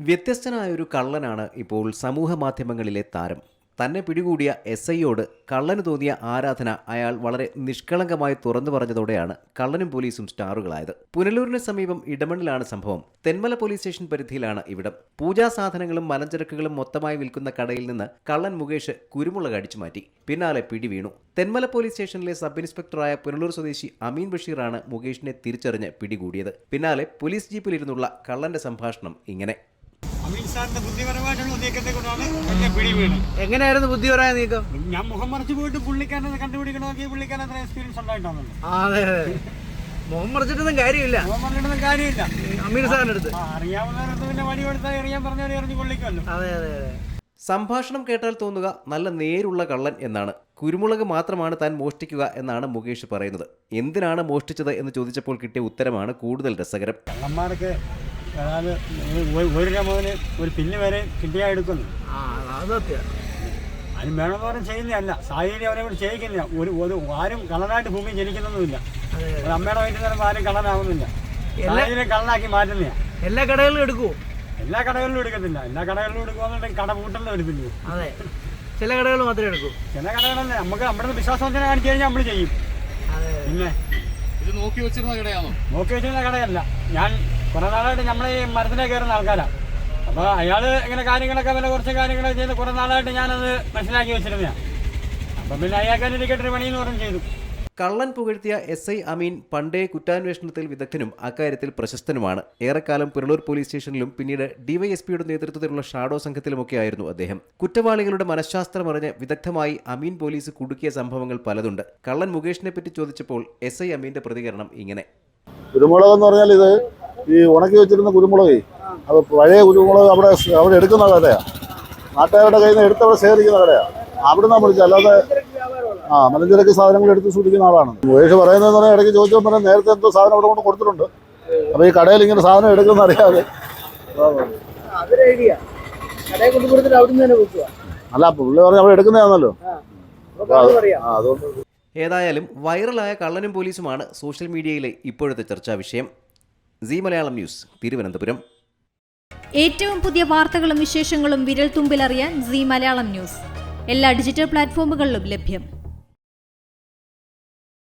വ്യത്യസ്തനായൊരു കള്ളനാണ് ഇപ്പോൾ സമൂഹ മാധ്യമങ്ങളിലെ താരം. തന്നെ പിടികൂടിയ SIയോട് കള്ളന് തോന്നിയ ആരാധന അയാൾ വളരെ നിഷ്കളങ്കമായി തുറന്നു പറഞ്ഞതോടെയാണ് കള്ളനും പോലീസും സ്റ്റാറുകളായത്. പുനലൂരിന് സമീപം ഇടമണ്ണിലാണ് സംഭവം. തെന്മല പോലീസ് സ്റ്റേഷൻ പരിധിയിലാണ് ഇവിടം. പൂജാ സാധനങ്ങളും മലഞ്ചരക്കുകളും മൊത്തമായി വിൽക്കുന്ന കടയിൽ നിന്ന് കള്ളൻ മുകേഷ് കുരുമുളക് അടിച്ചു മാറ്റി. പിന്നാലെ പിടിവീണു. തെന്മല പോലീസ് സ്റ്റേഷനിലെ സബ് ഇൻസ്പെക്ടറായ പുനലൂർ സ്വദേശി അമീൻ ബഷീറാണ് മുകേഷിനെ തിരിച്ചറിഞ്ഞ് പിടികൂടിയത്. പിന്നാലെ പോലീസ് ജീപ്പിലിരുന്നുള്ള കള്ളന്റെ സംഭാഷണം ഇങ്ങനെ. എങ്ങനെയായിരുന്നു ബുദ്ധിപരമായ നീക്കം? ഞാൻ മുഖം മറിച്ച് പോയിട്ട് പുള്ളിക്കാരനെ കണ്ടുപിടിക്കണമെങ്കിൽ പുള്ളിക്കാരൻ അത്ര എക്സ്പീരിയൻസ് ഉണ്ടായിട്ടാണല്ലോ. അതെ, മുഖം മറിച്ചിട്ടൊന്നും കാര്യമില്ല. അമീർ സാറിന്റെ അടുത്ത് അറിയാവുന്നവരടുത്ത് പിന്നെ വടി കൊടുത്താൽ എറിയാൻ പറഞ്ഞവരെ എറിഞ്ഞ് കൊള്ളിക്കുമല്ലോ. അതെ അതെ അതെ. സംഭാഷണം കേട്ടാൽ തോന്നുക നല്ല നേരുള്ള കള്ളൻ എന്നാണ്. കുരുമുളക് മാത്രമാണ് താൻ മോഷ്ടിക്കുക എന്നാണ് മുകേഷ് പറയുന്നത്. എന്തിനാണ് മോഷ്ടിച്ചത് എന്ന് ചോദിച്ചപ്പോൾ കിട്ടിയ ഉത്തരമാണ് കൂടുതൽ രസകരം. കള്ളന്മാർക്ക് അതായത് 1 രൂപ മുതൽ ഒരു പില്ല് വരെ കിട്ടിയാൽ എടുക്കുന്നു. അതിന് വേണമെന്ന് പറഞ്ഞാൽ ചെയ്യുന്നതല്ല, സാഹചര്യം അവരെ കൂടി ചെയ്യിക്കുന്നില്ല. ഒരു ആരും കള്ളനായിട്ട് ഭൂമി ജനിക്കുന്നൊന്നുമില്ല. ഒരു അമ്മയുടെ വയറ്റിൽ നിന്ന് ആരും കള്ളനാവുന്നില്ല. സാഹചര്യം കള്ളനാക്കി മാറ്റുന്നില്ല. എല്ലാ കടകളിലും എടുക്കുമോ? എല്ലാ കടകളിലും എടുക്കത്തില്ല. എല്ലാ കടകളിലും എടുക്കുമെന്നുണ്ടെങ്കിൽ കട പൂട്ടലിൽ എടുത്തില്ല. അതെ, ചില കടകൾ മാത്രമേ എടുക്കൂ. ചില കടകളല്ലേ നമുക്ക് നമ്മുടെ വിശ്വാസവഞ്ചന കാണിച്ചു കഴിഞ്ഞാൽ നമ്മൾ ചെയ്യും. പിന്നെ ഇത് നോക്കി വെച്ചിരുന്ന കടയാണോ? നോക്കി വെച്ചിരുന്ന കടയല്ല. ഞാൻ കുറെ നാളായിട്ട് നമ്മൾ ഈ മരത്തിനെ കയറുന്ന ആൾക്കാരാണ്. അപ്പോൾ അയാൾ ഇങ്ങനെ കാര്യങ്ങളൊക്കെ വില കുറച്ച് കാര്യങ്ങളൊക്കെ ചെയ്ത് കുറെ നാളായിട്ട് ഞാനത് മനസ്സിലാക്കി വെച്ചിരുന്നതാണ്. അപ്പം പിന്നെ അയാൾക്കാരിക്കട്ടൊരു പണിയെന്ന് പറഞ്ഞ് ചെയ്തു. കള്ളൻ പുകഴ്ത്തിയ SI അമീൻ പണ്ടേ കുറ്റാന്വേഷണത്തിൽ വിദഗ്ധനും അക്കാര്യത്തിൽ പ്രശസ്തനുമാണ്. ഏറെക്കാലം പുനലൂർ പോലീസ് സ്റ്റേഷനിലും പിന്നീട് DYSPയുടെ നേതൃത്വത്തിലുള്ള ഷാഡോ സംഘത്തിലുമൊക്കെയായിരുന്നു അദ്ദേഹം. കുറ്റവാളികളുടെ മനഃശാസ്ത്രമറിഞ്ഞ് വിദഗ്ധമായി അമീൻ പോലീസ് കുടുക്കിയ സംഭവങ്ങൾ പലതുണ്ട്. കള്ളൻ മുകേഷിനെ പറ്റി ചോദിച്ചപ്പോൾ SI അമീന്റെ പ്രതികരണം ഇങ്ങനെ. കുരുമുളക് എന്ന് പറഞ്ഞാൽ ഇത് ഈ ഉണക്കി വെച്ചിരുന്ന കുരുമുളക്, അത് പഴയ കുരുമുളക് അവിടെ എടുക്കുന്ന കടയാണ്. നാട്ടുകാരുടെ കയ്യിൽ നിന്ന് എടുത്തവിടെ ശേഖരിക്കുന്ന കടയാണ്. അവിടെ നിന്ന് വിളിച്ചത്, അല്ലാതെ മലഞ്ചരക്ക് സാധനങ്ങൾ എടുത്ത് സൂക്ഷിക്കുന്ന ആളാണ് മുകേഷ് പറയുന്നതെന്ന് പറഞ്ഞാൽ. ഇടയ്ക്ക് ചോദിച്ചപ്പോൾ പറഞ്ഞാൽ നേരത്തെ എന്തോ സാധനം അവിടെ കൊണ്ട് കൊടുത്തിട്ടുണ്ട്. അപ്പോൾ ഈ കടയിൽ ഇങ്ങനെ സാധനം എടുക്കുന്ന അറിയാതെ അല്ല, പുള്ളി പറഞ്ഞ അവിടെ എടുക്കുന്നതാണല്ലോ. അതുകൊണ്ട് ഏതായാലും വൈറലായ കള്ളനും പോലീസുമാണ് സോഷ്യൽ മീഡിയയിലെ ഇപ്പോഴത്തെ ചർച്ചാ വിഷയം. C Malayalam news, Thiruvananthapuram. ഏറ്റവും പുതിയ വാർത്തകളും വിശേഷങ്ങളും വിരൽ തുമ്പിലറിയാൻ സി മലയാളം ന്യൂസ് എല്ലാ ഡിജിറ്റൽ പ്ലാറ്റ്ഫോമുകളിലും ലഭ്യം.